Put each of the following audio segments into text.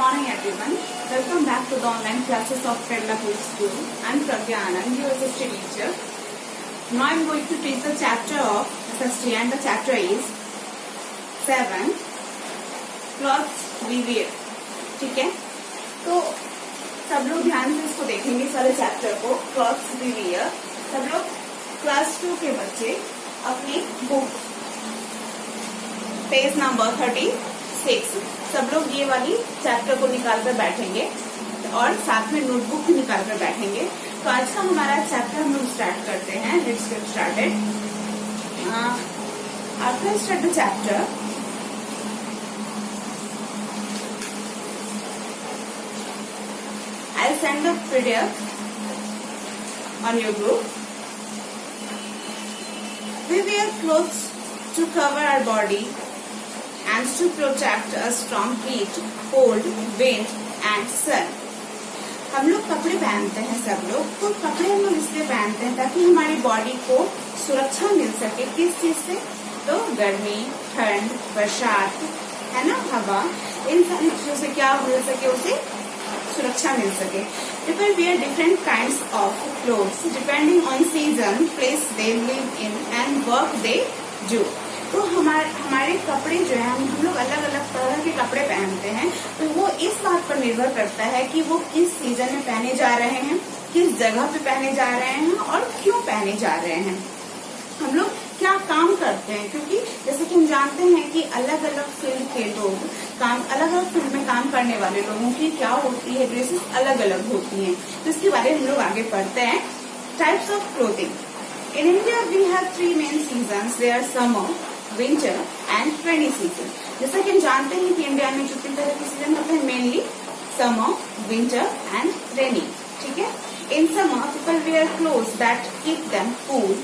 morning everyone. Welcome back to the online classes of Kerala Hill School. I am Pragya Anand, your SST teacher. Now I am going to teach the chapter of SST and the chapter is 7 Clothes we wear. ठीक है, तो सब लोग ध्यान से इसको देखेंगे सारे चैप्टर को. Clothes we wear. सब लोग क्लास 2 के बच्चे अपनी बुक पेज नंबर 36 सब लोग ये वाली चैप्टर को निकाल कर बैठेंगे और साथ में नोटबुक भी निकाल कर बैठेंगे. तो आज का हमारा चैप्टर हम लोग स्टार्ट करते हैं. Let's get started. After start the chapter, I'll send the PDF on your group. We wear clothes to cover our body and to protect us from heat, cold, wind and sun. हम लोग कपड़े पहनते हैं सब लोग. तो कपड़े हम लोग इसलिए पहनते हैं ताकि हमारी बॉडी को सुरक्षा मिल सके. किस चीज से? तो गर्मी, ठंड, बरसात, है ना, हवा, इन सारी चीजों से क्या मिल सके, उसे सुरक्षा मिल सके. People wear different kinds of clothes depending on season, place they live in and work they do. तो हमारे कपड़े जो है हम लोग अलग अलग तरह के कपड़े पहनते हैं. तो वो इस बात पर निर्भर करता है कि वो किस सीजन में पहने जा रहे हैं, किस जगह पे पहने जा रहे हैं और क्यों पहने जा रहे हैं. हम लोग क्या काम करते हैं, क्योंकि जैसे कि हम जानते हैं कि अलग अलग फील्ड के लोग अलग अलग फील्ड में काम करने वाले लोगों की क्या होती है, ड्रेसेस अलग अलग होती हैं. तो इसके बारे में हम लोग आगे पढ़ते हैं. Types of clothing. In India we have 3 main seasons. They are summer, winter and rainy season. जैसा कि हम जानते हैं कि इंडिया में जो 3 तरह के सीजन होते हैं, mainly summer, winter and rainy. ठीक है. In summer people wear clothes that keep them cool.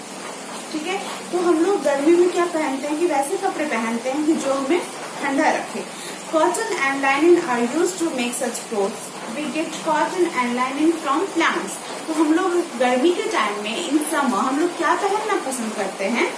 ठीक है. तो हम लोग गर्मी में क्या पहनते हैं कि वैसे कपड़े पहनते हैं कि जो हमें ठंडा रखे. Cotton and linen are used to make such clothes. We get cotton and linen from plants. तो हम लोग गर्मी के टाइम में इन समर हम लोग क्या पहनना पसंद करते हैं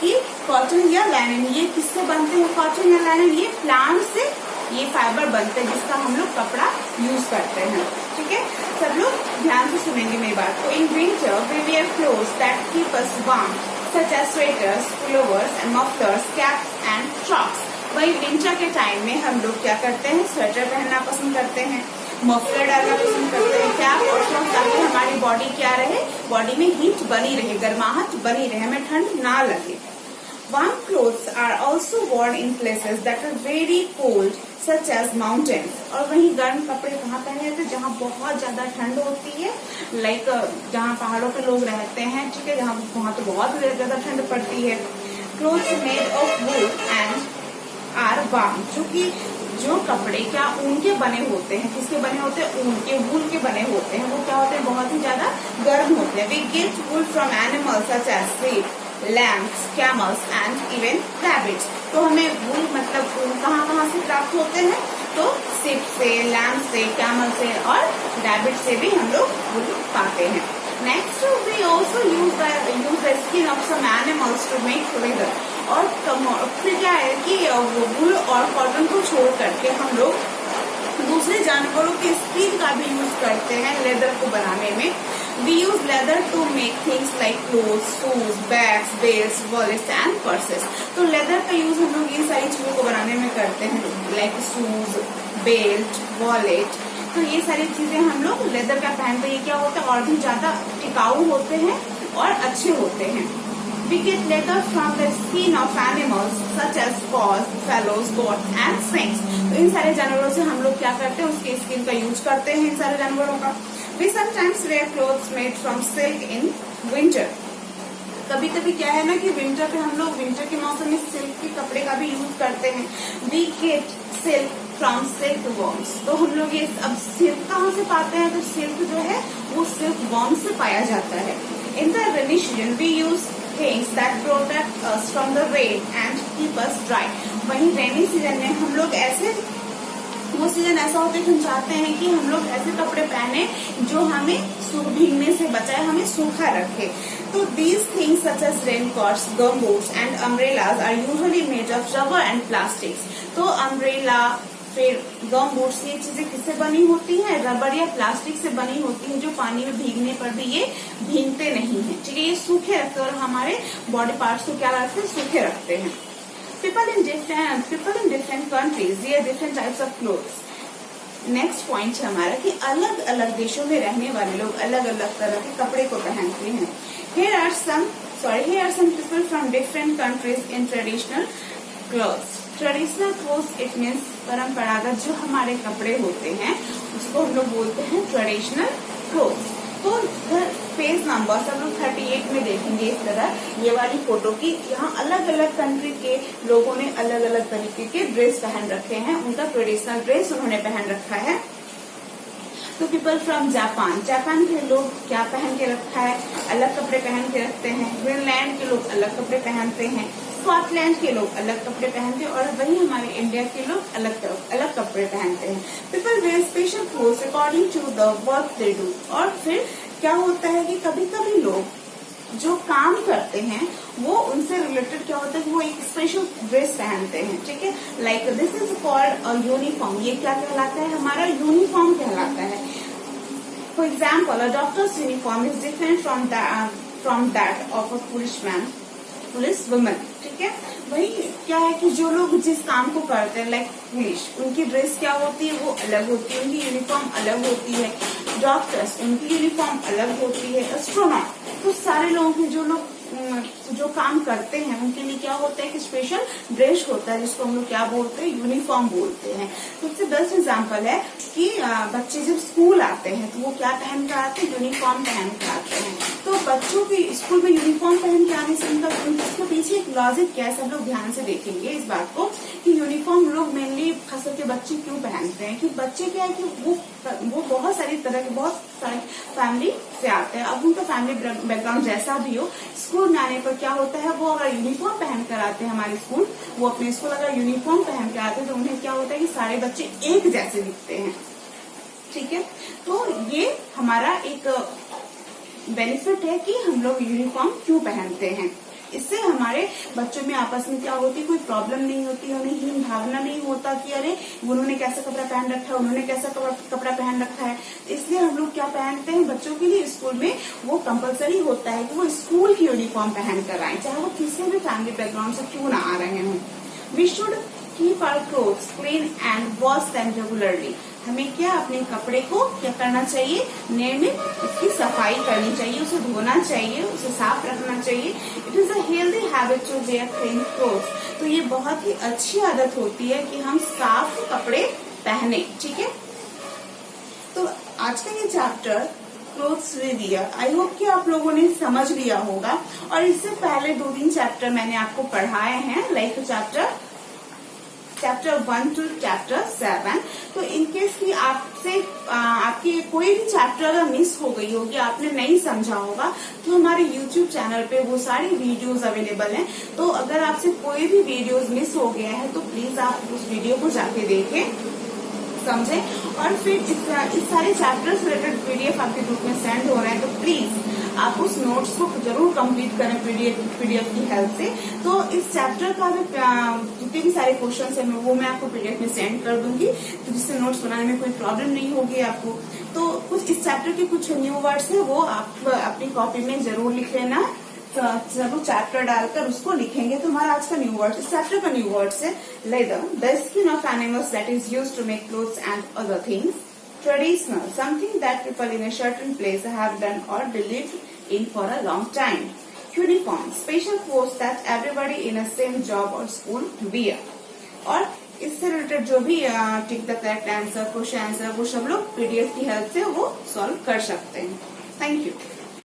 कि कॉटन या लाइनिन. ये किससे बनते हैं कॉटन या लाइनिन? ये प्लांट से ये फाइबर बनते हैं जिसका हम लोग कपड़ा यूज करते हैं. ठीक है. सब लोग ध्यान से सुनेंगे मेरी बात को. In winter we wear clothes that keep us warm such as sweaters, pullovers and mufflers, caps and frocks. वही विंटर के टाइम में हम लोग क्या करते हैं, स्वेटर पहनना पसंद करते हैं, मफलर डालना पसंद करते हैं, कैप और फ्रॉक, ताकि हमारी बॉडी क्या रहे, बॉडी में हीट बनी रहे, गर्माहट बनी रहे, हमें ठंड ना लगे. Warm clothes are also worn in places that are very cold, such as mountains. और वहीं गर्म कपड़े कहाँ पहने जाते हैं? जहाँ बहुत ज्यादा ठंड होती है, लाइक जहाँ पहाड़ों पे लोग रहते हैं. ठीक है. जहाँ वहाँ तो बहुत ज्यादा ठंड पड़ती है. Clothes made of wool and are warm. जो कपड़े क्या ऊन के बने होते हैं. किसके बने होते हैं? ऊन के, वूल के बने होते हैं. वो क्या होते हैं? बहुत ही ज्यादा गर्म होते हैं. We get wool from animals such as sheep, lambs, camels and even rabbits. तो हमें वूल मतलब ऊन कहाँ से प्राप्त होते हैं? तो शिप से, लैम्ब से, कैमल से और रैबिट से भी हम लोग वूल पाते हैं. Next we also use the skin of some animals to make leather. और फिर क्या है कि वूल और कॉटन को छोड़ करके हम लोग दूसरे जानवरों के स्किन का भी यूज करते हैं लेदर को बनाने में. We use leather to make things like clothes, shoes, bags, belts, wallets and purses. तो लेदर का यूज हम लोग इन सारी चीजों को बनाने में करते हैं, लाइक शूज, बेल्ट, वॉलेट. तो ये सारी चीजें हम लोग लेदर का पहनते हैं. क्या होता है? और भी ज्यादा टिकाऊ होते हैं और अच्छे होते हैं. We get leather from the skin of animals such as cows, fallows, goats and snakes. तो इन सारे जानवरों से हम लोग क्या करते हैं? उसके स्किन का यूज करते हैं, इन सारे जानवरों का. We sometimes wear clothes made from silk in winter. कभी कभी क्या है ना कि विंटर पे हम लोग विंटर के मौसम में सिल्क के कपड़े का भी यूज करते हैं. We get silk from silkworms. तो हम लोग ये अब सिल्क कहाँ से पाते हैं? तो सिल्क जो है वो सिल्कवर्म से पाया जाता है. In the rainy season we use things that protect us from the rain and keep us dry. वहीं रेनी सीजन में हम लोग ऐसे, वो सीजन ऐसा होता है कि हम चाहते हैं कि हम लोग ऐसे कपड़े पहने जो हमें भीगने से बचाए, हमें सूखा रखे. तो these things such as raincoats, gumboots and umbrellas are usually made of rubber and plastics. तो अम्ब्रेला, फिर गम बूट्स, ये चीजें किससे बनी होती है? रबर या प्लास्टिक से बनी होती है, जो पानी में भीगने पर भी ये भीगते नहीं है। ठीक है, ये सूखे रखते हैं और हमारे बॉडी पार्ट्स को क्या रखते हैं? सूखे रखते हैं। people in different countries wear different types of clothes। Next point है हमारा कि अलग अलग देशों में रहने वाले लोग अलग अलग तरह के कपड़े को पहनते हैं। Here are some people from different countries in traditional clothes। Traditional clothes it means परंपरागत जो हमारे कपड़े होते हैं उसको हम लोग बोलते हैं ट्रेडिशनल क्लोथ्स। तो पेज नंबर सब लोग 38 में देखेंगे इस तरह ये वाली फोटो की, यहाँ अलग अलग कंट्री के लोगों ने अलग अलग तरीके के ड्रेस पहन रखे हैं, उनका ट्रेडिशनल ड्रेस उन्होंने पहन रखा है। तो पीपल फ्रॉम जापान के लोग क्या पहन के रखा है? अलग कपड़े पहन के रखते हैं। ग्रीनलैंड के लोग अलग कपड़े पहनते हैं। स्कॉटलैंड के लोग अलग कपड़े पहनते हैं और वहीं हमारे इंडिया के लोग अलग कपड़े पहनते हैं। People wear special clothes according to the work they do. और फिर क्या होता है कि कभी कभी लोग जो काम करते हैं वो उनसे रिलेटेड क्या होता है कि वो एक स्पेशल ड्रेस पहनते हैं। ठीक है, like this is called a uniform. ये क्या कहलाता है? हमारा यूनिफॉर्म कहलाता है। For example, a doctor's uniform is different from that of a police woman. ठीक है, वही क्या है कि जो लोग जिस काम को करते हैं लाइक पुलिस, उनकी ड्रेस क्या होती है? वो अलग होती है, उनकी यूनिफॉर्म अलग होती है। डॉक्टर्स, उनकी यूनिफॉर्म अलग होती है। एस्ट्रोनॉट, तो सारे लोग हैं जो लोग जो काम करते हैं उनके लिए क्या होता है कि स्पेशल ड्रेस होता है, जिसको हम लोग क्या बोलते हैं? यूनिफॉर्म बोलते हैं। सबसे बेस्ट एग्जांपल है कि बच्चे जब स्कूल आते हैं तो वो क्या पहन कर आते हैं? यूनिफॉर्म पहन कर आते हैं। तो बच्चों की स्कूल में यूनिफॉर्म पहन के आने से उनका इसके पीछे एक लॉजिक क्या है, सब लोग ध्यान से देखेंगे इस बात को कि यूनिफॉर्म लोग मेनली खास करके बच्चे क्यों पहनते हैं? क्योंकि बच्चे क्या है कि वो बहुत सारी फैमिली से आते हैं। अब उनका फैमिली बैकग्राउंड जैसा भी हो, स्कूल में आने पर क्या होता है, वो अगर यूनिफॉर्म पहन कर आते हैं हमारे स्कूल, वो अपने स्कूल अगर यूनिफॉर्म पहन कर आते हैं तो उन्हें क्या होता है कि सारे बच्चे एक जैसे दिखते हैं। ठीक है, तो ये हमारा एक बेनिफिट है कि हम लोग यूनिफॉर्म क्यों पहनते हैं। इससे हमारे बच्चों में आपस में क्या होती है, कोई प्रॉब्लम नहीं होती, उन्हें हीन भावना नहीं होता कि अरे उन्होंने कैसा कपड़ा पहन रखा है, उन्होंने कैसा कपड़ा पहन रखा है। इसलिए हम लोग क्या पहनते हैं बच्चों के लिए, स्कूल में वो कंपलसरी होता है कि वो स्कूल की यूनिफॉर्म पहन कर आए, चाहे वो किसी भी फैमिली बैकग्राउंड से क्यों ना आ रहे हों। We should keep our clothes clean and wash them regularly. हमें क्या अपने कपड़े को क्या करना चाहिए? नियमित उसकी सफाई करनी चाहिए, उसे धोना चाहिए, उसे साफ रखना चाहिए। It is a healthy habit to wear clean clothes. तो ये बहुत ही अच्छी आदत होती है कि हम साफ कपड़े पहने। ठीक है, तो आज का ये chapter clothes with year, I hope कि आप लोगों ने समझ लिया होगा। और इससे पहले 2-3 चैप्टर मैंने आपको पढ़ाए हैं, लाइक चैप्टर 1 to चैप्टर 7। तो इनकेस की आपकी कोई भी चैप्टर अगर मिस हो गई होगी, आपने नहीं समझा होगा, तो हमारे YouTube चैनल पे वो सारी वीडियोस अवेलेबल हैं। तो अगर आपसे कोई भी वीडियोस मिस हो गया है तो प्लीज आप उस वीडियो को जाके देखें, समझे। और फिर इस सारे चैप्टर्स रिलेटेड पीडीएफ आपके ग्रुप में सेंड हो रहे हैं, तो प्लीज आप उस नोट्स को जरूर कंप्लीट करें पीडीएफ की हेल्प से। तो इस चैप्टर का जितने भी सारे क्वेश्चन है वो मैं आपको पीडीएफ में सेंड कर दूंगी, तो जिससे नोट्स बनाने में कोई प्रॉब्लम नहीं होगी आपको। तो कुछ इस चैप्टर के कुछ न्यू वर्ड्स है वो आप अपनी कॉपी में जरूर लिख लेना। जरूर चैप्टर डालकर उसको लिखेंगे तो हमारा आज का न्यू वर्ड, इस चैप्टर का न्यू वर्ड है leather, the skin of animals that is used to make clothes and other things. Traditional, something that people in a certain place have done or believed in for a long time. Uniform, special clothes that everybody in a same job or school wear. और इससे related जो भी tick the correct answer, question answer, वो सब लोग PDF की help से वो सॉल्व कर सकते हैं। Thank you.